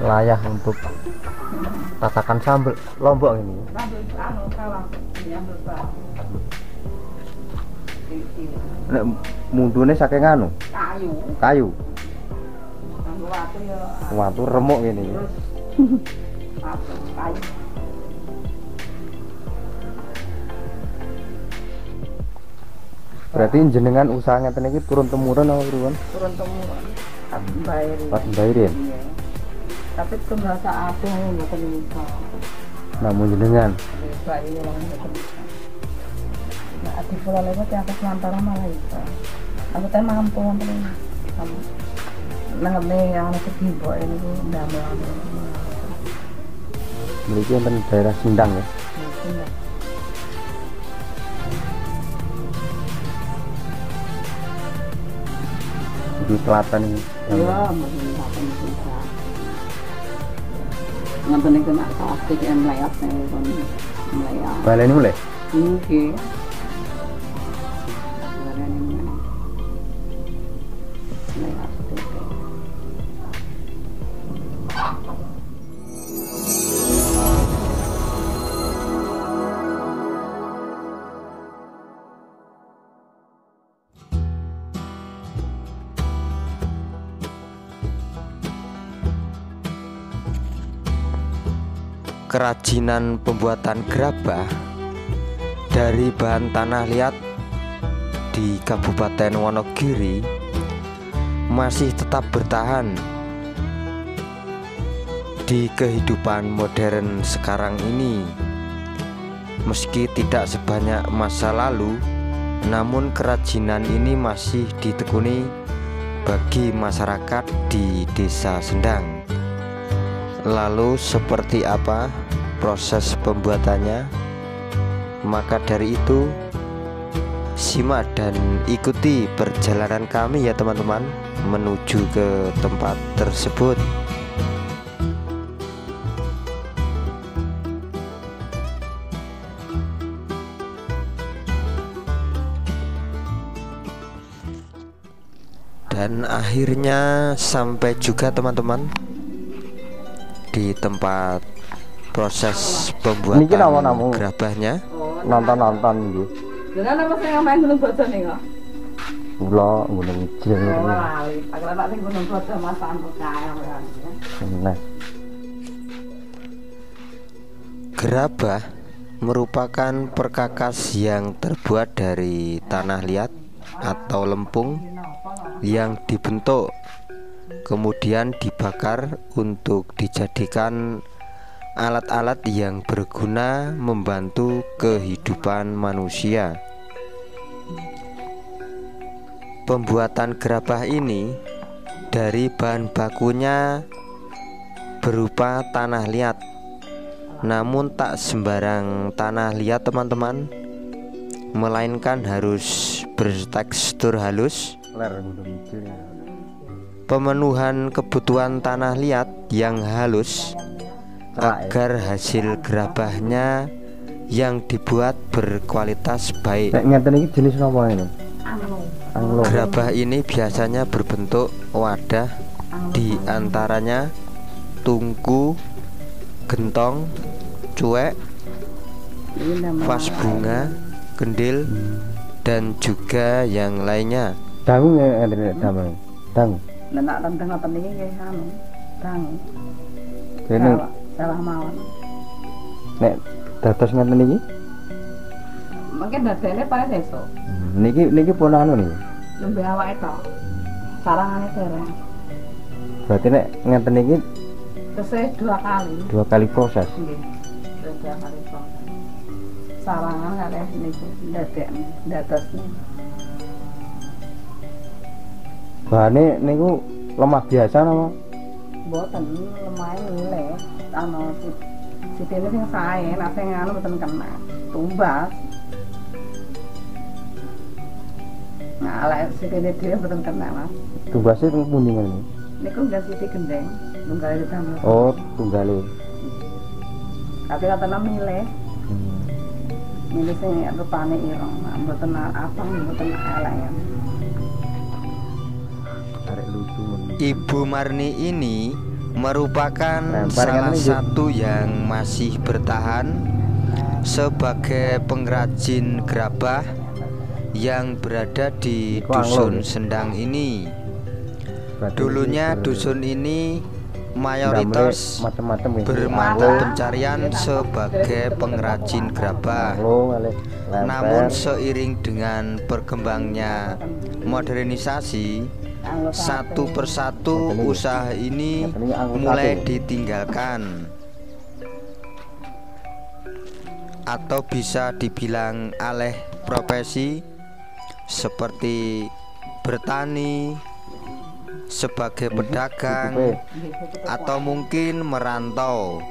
layak untuk tatakan sambal lombok ini. Nek mundune saking anu kayu watu remuk ini. Berarti jenengan usaha ngeten iki turun temurun apa pripun? Turun temurun. Pas mbairin. Iya. Tapi itu merasa aku mboten bisa. Namun jenengan Bayi yang mboten bisa. Nah, di pulau lewat yang atas lantara malah bisa. Aku teh mampu wonten ini. Nangane yang ana ketimbok ini ku ndamel. mriki wonten daerah Sindang ya. Di Klaten ini. Iya, mungkin apa bisa. Nonton itu nak plastik yang meleot nih, kon meleot. Baleni mulai. Oke. Kerajinan pembuatan gerabah dari bahan tanah liat di Kabupaten Wonogiri masih tetap bertahan di kehidupan modern sekarang ini. Meski tidak sebanyak masa lalu, namun kerajinan ini masih ditekuni bagi masyarakat di Desa Sendang. Lalu seperti apa proses pembuatannya? Maka dari itu simak dan ikuti perjalanan kami ya teman-teman menuju ke tempat tersebut. Dan akhirnya sampai juga teman-teman di tempat proses pembuatan gerabahnya. Nonton nggih. Jenengan apa sing main gunung bodo nika? Kula gunung Ijil. Oh, lali. Pak sing gunung bodo masakan percaya ya. Nah, gerabah merupakan perkakas yang terbuat dari tanah liat atau lempung yang dibentuk kemudian dibakar untuk dijadikan alat-alat yang berguna membantu kehidupan manusia. Pembuatan gerabah ini dari bahan bakunya berupa tanah liat. Namun tak sembarang tanah liat teman-teman, melainkan harus bertekstur halus. Pemenuhan kebutuhan tanah liat yang halus agar hasil gerabahnya yang dibuat berkualitas baik. Ngeten iki jenis napa ini? Anglo. Gerabah ini biasanya berbentuk wadah, di antaranya tungku, gentong, cuek, vas bunga, kendil, dan juga yang lainnya. Dangu ngeten damel. Dangu. Nenak tentang apa nih nggih anu. Dangu. Kene Salah mawon. nek dados ngeten iki? Mungkin dadene paling sesuk. Niki pun anu niki. Nembe awake to. Sarangane dereng. Berarti nek ngeten iki Tesih 2 kali. 2 kali proses. Nggih. 2 kali proses. Sarangan kalih niku dadek datosne. Bahane niku lemah biasa napa? Mboten lemah nilai. Anu sitine sing sae, nek sing anu mboten kena. Tumbas. Nah, lek sitine dhewe mboten kena, Mas. Tumbasé teng pundi ngene? Niku nggak siti gendeng, tunggale ditambah. Oh, tunggale. Tapi katanya milih. Milih sing rupane ireng, mboten abang, mboten elek. Arek lucu. Ibu Marni ini merupakan Lempar kan salah ini, satu yang masih bertahan sebagai pengrajin gerabah yang berada di Iku anglo, dusun Sendang ini. Berarti Dulunya ini dusun ini damre mayoritas macam-macam ya. bermata pencarian sebagai pengrajin gerabah. Anglo, ngalih lemper. Namun seiring dengan berkembangnya modernisasi, satu persatu usaha ini mulai ditinggalkan atau bisa dibilang alih profesi seperti bertani, sebagai pedagang, atau mungkin merantau.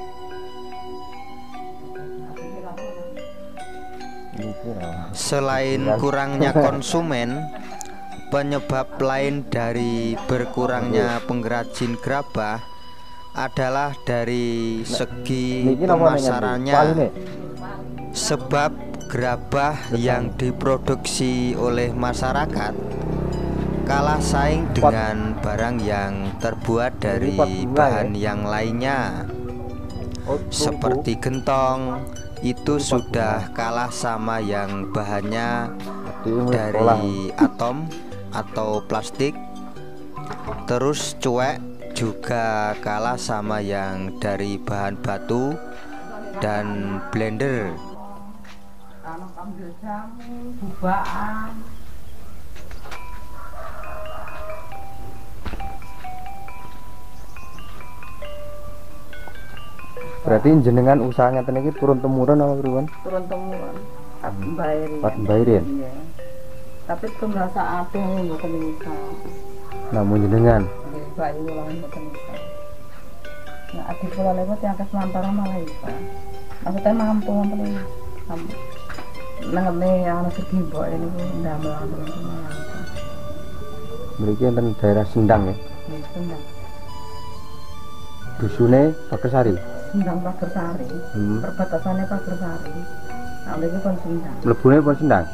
Selain kurangnya konsumen, penyebab lain dari berkurangnya pengrajin gerabah adalah dari segi pemasarannya. Sebab gerabah yang diproduksi oleh masyarakat kalah saing dengan barang yang terbuat dari bahan yang lainnya. Seperti gentong, itu sudah kalah sama yang bahannya dari atom atau plastik. Terus cuek juga kalah sama yang dari bahan batu dan blender. Berarti jenengan usaha ngeten iki turun temurun apa pripun? Turun temurun. Pak mbayari. Pak mbayari. Iya. Tapi tunggal saat yang mboten bisa. Namun jenengan Nggih, bayi ulang mboten bisa. Nah, adik kula lewat yang kes mantara malah bisa. Maksudnya mampu ngoten iki. Nangene ana segi mbok ini ku ndamel teman-teman. mriki enten daerah Sendang ya. Nggih, Sendang. Dusune Pagersari. Sendang Pagersari. Perbatasannya Pagersari. Nah, mriki pun Sendang. Mlebune pun Sendang.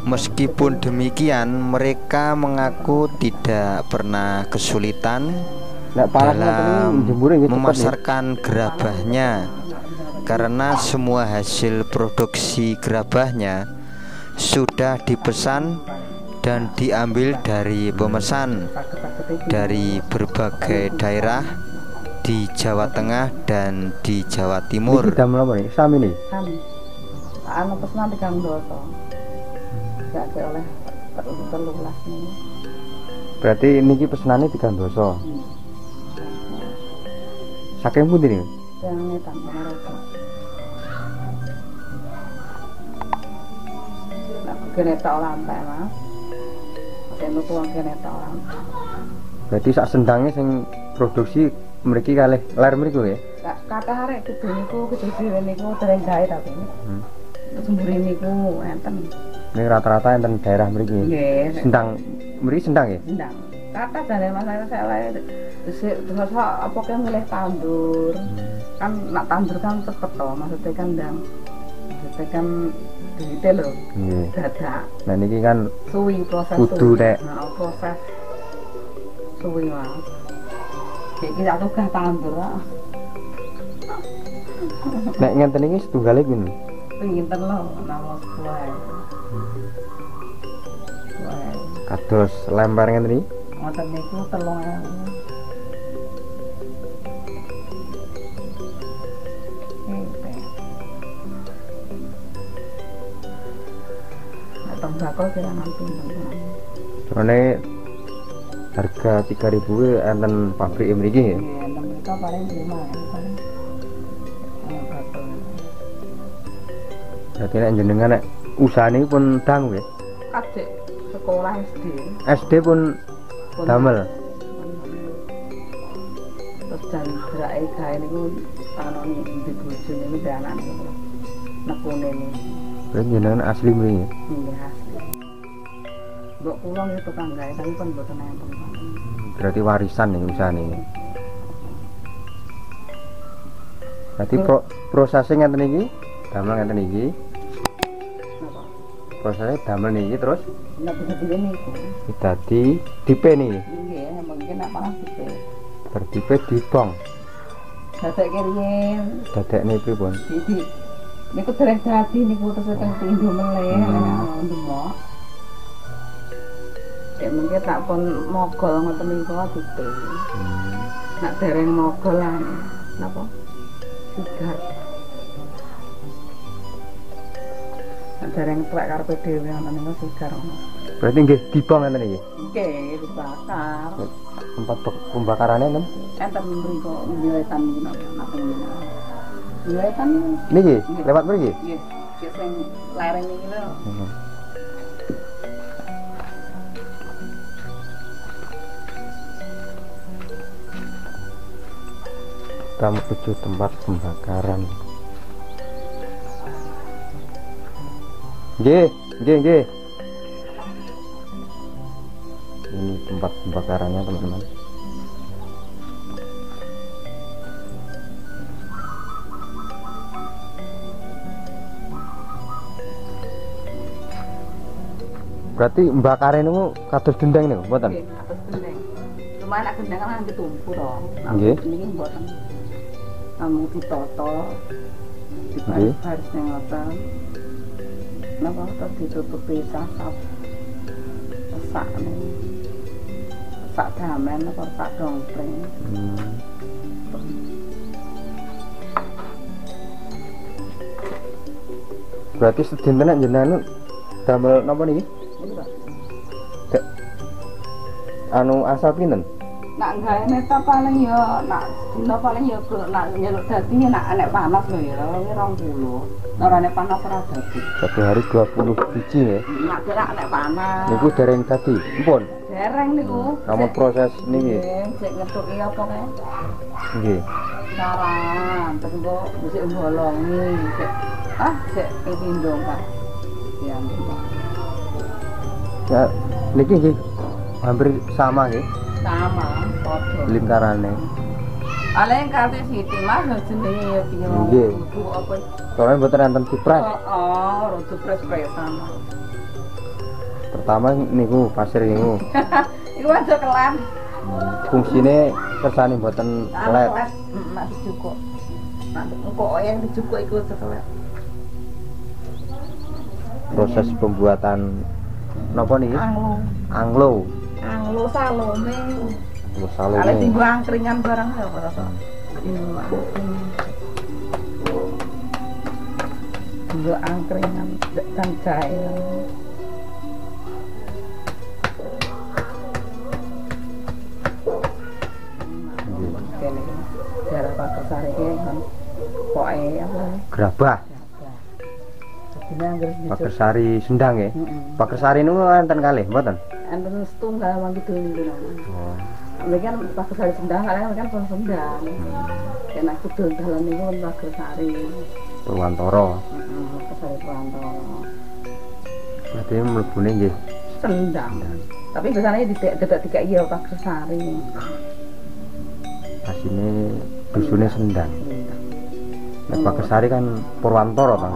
Meskipun demikian, mereka mengaku tidak pernah kesulitan dalam memasarkan gerabahnya karena semua hasil produksi gerabahnya sudah dipesan dan diambil dari pemesan dari berbagai daerah di Jawa Tengah dan di Jawa Timur. Iki damel apa nih? Sami nih. Anu pesanan 3 doso. Gak ada oleh 13 nih. Berarti niki pesenane 3 doso. Saking pundi nih? Yang ngetan Ponorogo. Nah, kene tok lampe, Mas. Kene tuang kene tok lampe. Berarti sak Sendange sing produksi mriki kalih ler mriku ya? Kathah arek kudu niku kudu dhewe niku dereng gawe tapi. Semburi niku enten. Ini rata-rata enten daerah mriki. Nggih. Sendang, mriki Sendang ya? Sendang. Kata dari masalah saya wae. Terus apa kan milih tandur. Kan nak tandur kan cepet to, maksudnya kan ndang. Maksudnya kan duwite lho. Nggih. Dadak. Nah niki kan Suwi proses kudu nek proses suwi Mas. Iki tak tugas tandur. nek ngenten iki setunggale pin. Pinten lho, nama 10.000. Kados lemper ngenten iki. Ngoten niku 3.000. Tembakau kira nanti Soalnya harga 3.000 enten pabrik mriki ya. Iya, mereka paling 5 ya, paling. Berarti nek jenengan nek usahane pun dangu ya. Adik sekolah SD. SD pun damel. Terus jane gerake gawe niku tanone di bojo niku ndek anak niku. Nekune niku. Berarti jenengan asli mriki. Nggih asli. Mbok kula niku tukang gawe tapi pun mboten enten. Berarti warisan nih usahane. Berarti prosesnya ngenten iki, damel ngenten iki. Napa? prosesnya damel niki terus nek bisa niku dadi dipe niki nggih mungkin nek panas dipe berdipe dibong dadek kiriyen dadekne pripun jadi niku dereng dadi niku terus teng pindho meleh ndemok ya mungkin tak pun mogol ngoten niku dipe nek dereng mogol lan napa sigar dereng tuwek karepe dhewe ngoten niku sigar. Berarti nggih dibong ngeten iki. Nggih, dibakar. Tempat pembakarannya nem? Enten mriko nyewetan niku napa niku. Nyewetan niki lewat mriki? Nggih, sing lereng iki lho. Kita menuju tempat pembakaran. Nggih. Ini tempat pembakarannya teman-teman. Berarti mbakare niku kados gendeng niku, mboten? Nggih, kados gendeng. Cuma nek gendeng kan ditumpu to. Nggih. Niki mboten. Namung ditoto. Dibaris-baris ning ngoten. Napa terus ditutupi sasap. Sak niku. Sak damen apa sak dongpring. Berarti sedinten jenengan damel napa niki? Anu asal pinten? Nak gawe neta paling ya nak dina paling ya nak nyeluk dadi nek panas lho ya 20. Ora nek panas ora dadi. Satu hari 20 biji ya. Nak gerak nek panas. Niku dereng dadi. Empun. Dereng niku. Namun proses niki. Sik ngetuki apa kae? Nggih. Saran, terus kok mesti bolongi sik. Sik iki ndong Pak. Ya ampun. Ya niki nggih hampir sama nggih. Sama, padha. Lingkarannya. Aleng kate Siti Mas jenenge ya piye mau Nggih. apa? Soalnya mboten enten dipres. Rada pres-presan. Pertama niku pasir niku. Iku aja kelan. Fungsine kersane mboten kelet. Nak dijukuk. Nak engko yang dijukuk iku aja kelet. Proses pembuatan napa niki? Anglo. Anglo. Anglo salome. Anglo Kalau salome. tinggal angkringan barang ya apa rasa? Tinggal angkringan dan cair. Daerah Pak Sari kan pokoke apa? Gerabah. Pak Sari Sendang ya. Pak Sari niku enten kalih mboten? Enten setunggal mangki dulu niku. Oh. Mungkin Pak Sari Sendang kalian kan pun Sendang. Kena kudul dalan niku Pak Sari. Purwantara. Pak Sari Purwantara. Berarti mlebune nggih Sendang. Tapi biasanya tidak dikai ya Pak Sari. asine dusune Sendang. Nek Pak Sari kan Purwantara ta.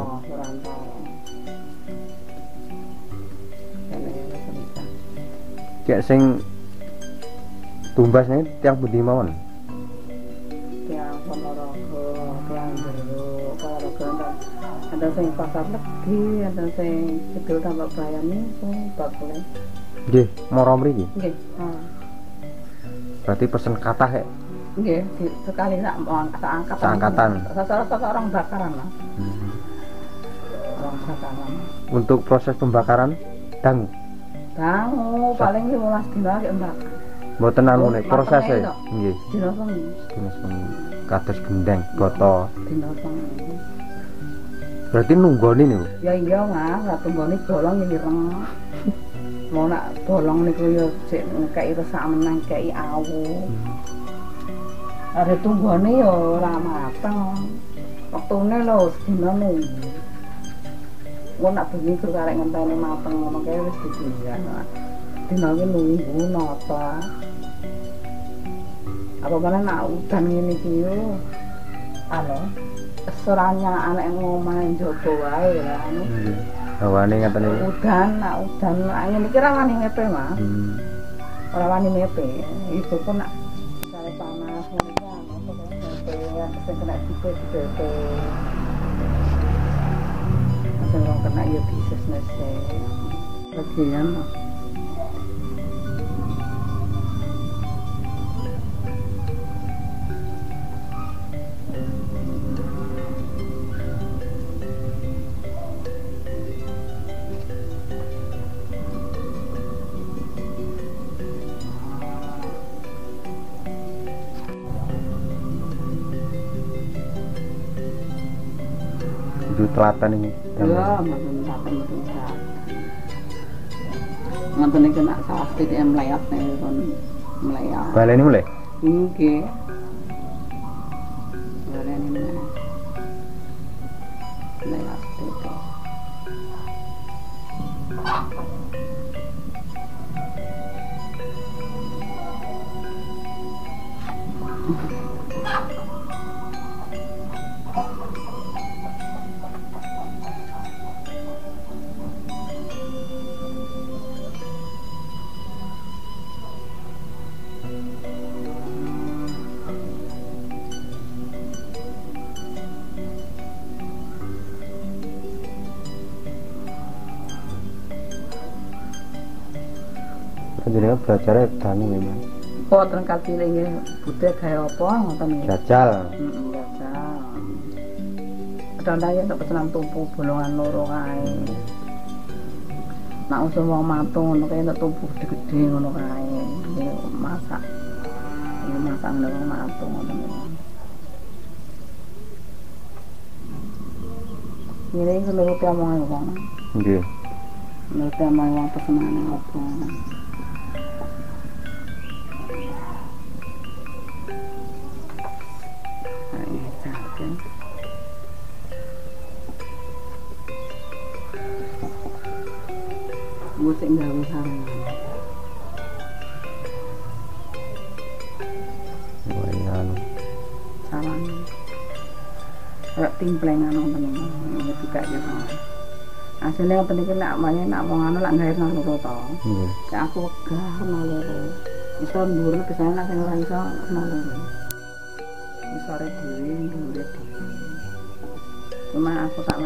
Kayak sing tumbas nih tiang budi mawon. Tiang Ponorogo, tiang Jeruk, Ponorogo ada sing pasar legi, ada sing kidul tambak bayan nih, sing bakule. Nggih, mara mriki. Nggih. Berarti pesen kathah ya? Nggih, sekali sak angkatan. Seangkatan. Seorang bakaran lah. Orang bakaran. Untuk proses pembakaran dangu. Dangu paling 15 dina kek mbak. Mboten anu nek prosesnya. Nggih. Dina wengi. Dina wengi. Kados gendeng, boto. Dina wengi. Berarti nunggoni niku. Ya iya Mas, lah tunggone bolong ireng. Mau nak bolong niku ya sik ngekeki resak menang kei awu. Ada tunggone ya ora mateng. Wektune lho sedina nunggu. Mau nak bengi terus arek ngenteni mateng ngono kae wis ditinggal. Dina iki nunggu napa. Apa mana nak udan ngene iki yo. Halo. Seranya anak ngomah njogo wae ya anu. Hawane ngaten iki. Udan angin iki ra wani mepe, Mas. Ora wani mepe. Ibu pun nak sare panas ngene iki ana mepe, sing kena dipe. Sing wong kena ya bisa nese. Lagian itu telatan ini. ya, mboten sak. Ngoten iki nak sasti mlayat nek kon mlayat. Baleni mulai. Nggih. Baleni mulai. Mlayat itu. Jenenge belajar danu memang. Boten katilinge budhe gawe apa ngoten iki. Jajal. Jajal. Kadang-kadang ya pesenan tumpu bolongan loro kae. Nak usul wong matung ngono kae nek tumpu gede-gede ngono kae. Masak. Ini masak ngono wong matung ngoten iki. Ngene iki nuruti omongan wong. Nggih. Nuruti omongan wong pesenane apa. Musik gawe sarung. Wayan. Sarung. Ora timplengan wonten iki buka ya. Asline wonten iki nek manye nak wong anu lak gawe nang loro to. Nggih. Cek aku wegah nang loro. Iso ndur biasane nek sing ora iso nang loro. Isore dhewe ndure dhewe. Cuma aku sak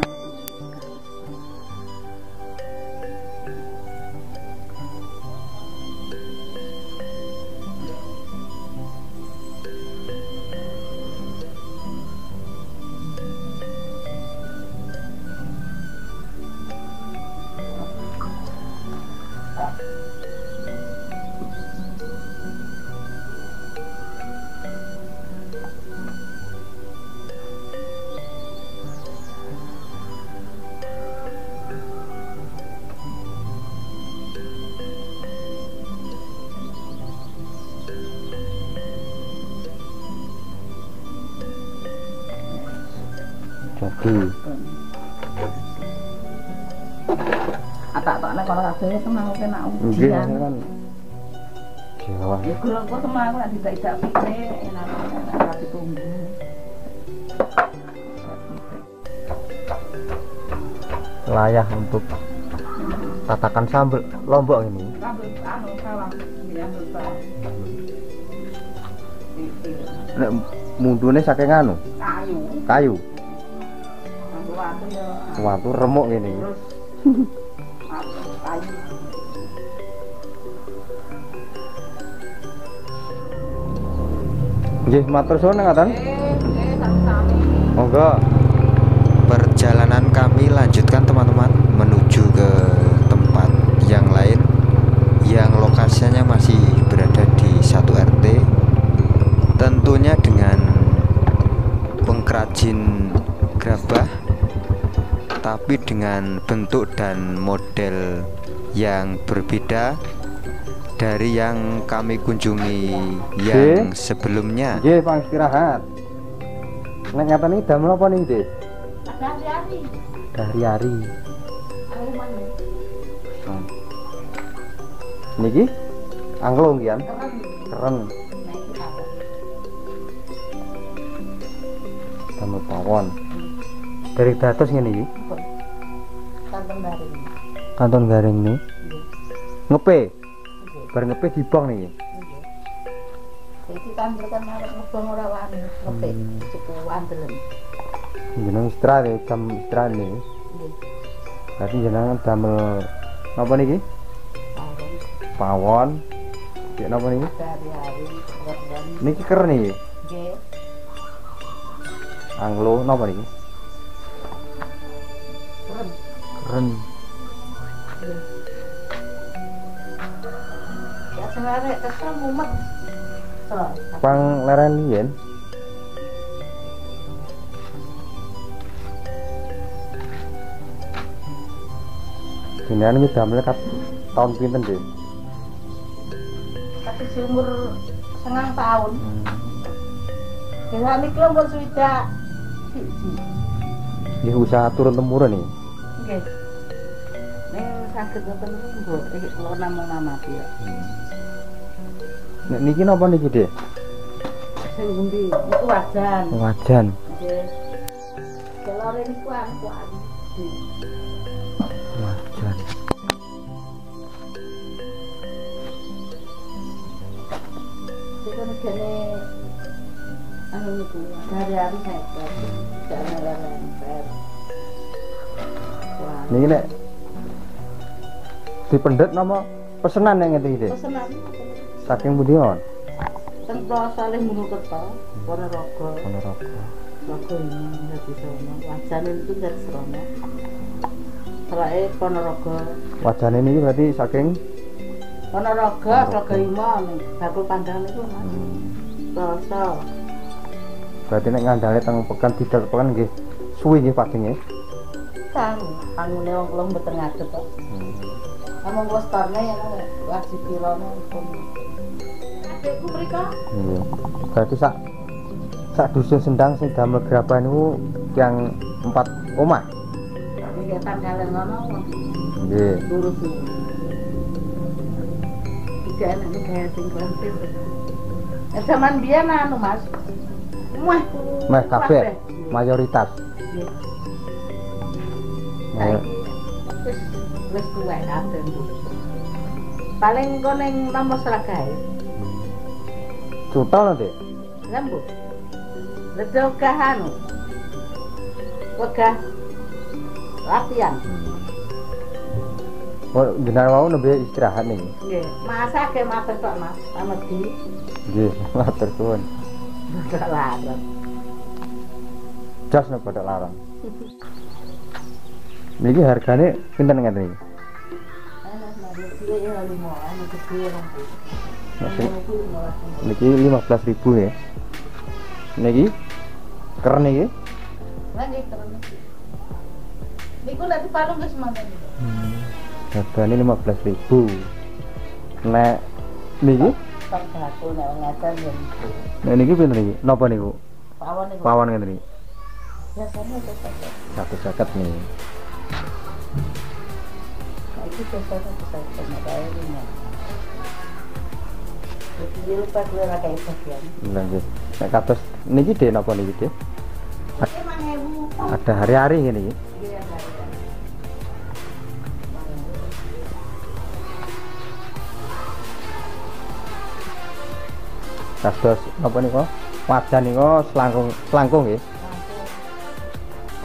Jadi atak-atakne kono kabeh semau kena nggih ujian. kan Jawa. Ya kula kok semau aku lak tidak pikir enak ditunggu. Layak untuk tatakan sambel lombok ini. Sambel anu sawang diambil Pak. Nek mundune saking anu, Kayu. kayu. Watu ya. Watu remuk ngene. Terus kayu. Nggih, matur suwun ngaten. Sami-sami. Monggo. Perjalanan kami lanjutkan teman-teman menuju ke tempat yang lain yang lokasinya masih berada di satu RT, tentunya dengan pengrajin gerabah tapi dengan bentuk dan model yang berbeda dari yang kami kunjungi yang sebelumnya. Nggih, Pak istirahat. Nek ngaten iki damel apa nih, Dik? Hari-hari. Hari-hari. Ayo mana? Niki angklung kian. Keren. Keren. Damel pawon. Dari dados ngene iki. Kan kantong garing. Kantong garing nih. Nggih. Ngepe. Nggih. Bar ngepe dibong nih. Nggih. Iki kan arep ngebong ora wani, ngepe cukup wandelen. Jeneng istirahat ya, jam istirahat nih. Nggih. Berarti jenengan damel napa niki? Pawon Pawon. Cek napa niki? hari-hari kerjaan. Niki ker niki. Nggih. Anglo napa niki? Keren. Keren. Nggih. Ya sing arek kesel mumet. So, Pang leren yen. Jenengan iki damel kat tahun pinten, Dik? tapi seumur 9 tahun. Dengan niki lho sudah siji. Nggih usaha turun temurun nih. Nggih. Ning saged ngoten niku iki kula namung-nama ya. Nek niki napa niki, Dik? Sing ngendi niku wajan. Wajan. Nggih. Kelore niku aku. Wajan. Dikono kene anu niku hari-hari saya jalan lemper. Wah, Niki nek dipendet nama pesenan yang ngene iki, Dik. pesenan Saking pundi on? teng saleh Monokerto, Ponorogo. Ponorogo. Rogo ini dadi sono. Wajane itu dari Serono. Selae Ponorogo. Wajane niki berarti saking Ponorogo, Rogo Imo nih. Bakul pandang niku Mas. Rasa. berarti nek ngandale teng pekan tidak pekan nggih suwi nggih pagi nggih. Kan pangune wong kula mboten ngadeg kok. Among kula starne ya wajib pirane pun. Adekku mriko. Nggih. Berarti sak dusun Sendang sing damel geraban niku yang 4 omah. Iki tanggalan ngono. Nggih. Lurus. Tiga anak ini kayak sing kelentir. Zaman biyen anu Mas. Meh kabeh mayoritas. Nggih. Mayor- Wis tuwek kabeh. Paling engko ning nomor Sragae. Cutol Dik. Lembu. Ledo anu. Wegah latihan. Oh, jenengan wau nembe istirahat nih. Nggih, masake matur tok Mas, amedi. Nggih, matur suwun. Gak larang. Jas nek pada larang. Niki hargane pinten ngeten iki? Enak mari iki ya 5, anu gede rambut. Niki 15.000 ya. Niki keren iki. Lagi terus. Niku nek dipalung wis manten. Hargane 15.000. Nek niki Tak aku nek ngajar ya. nek niki pinten iki? Napa niku? Pawon niku. Pawon ngeten iki. Biasanya tetep. 150 nih. Nah, itu biasanya bisa kayak ini. Jadi lupa gue ra kayak bagian. Lha nggih. Nek kados niki Dik napa niki Dik? Oke, mangewu. Ada hari-hari ngene iki. Iya, iya. Kados napa niku? Wajan niku selangkung nggih.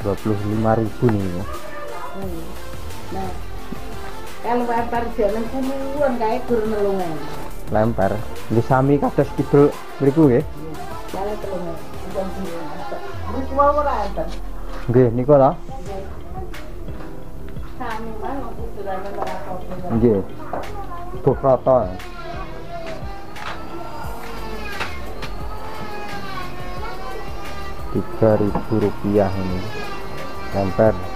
25.000 niku. Nah, kalau lempar jalan puluhan kayak guru nelungan. Lempar. Nggih sami kados kidul mriku nggih. Kalau telungan, bukan puluhan. Terus mau ora enten. Nggih niku to. Sami mah wong kidulane ora kopi. Nggih. Buh rata. Rp3.000 ini lemper.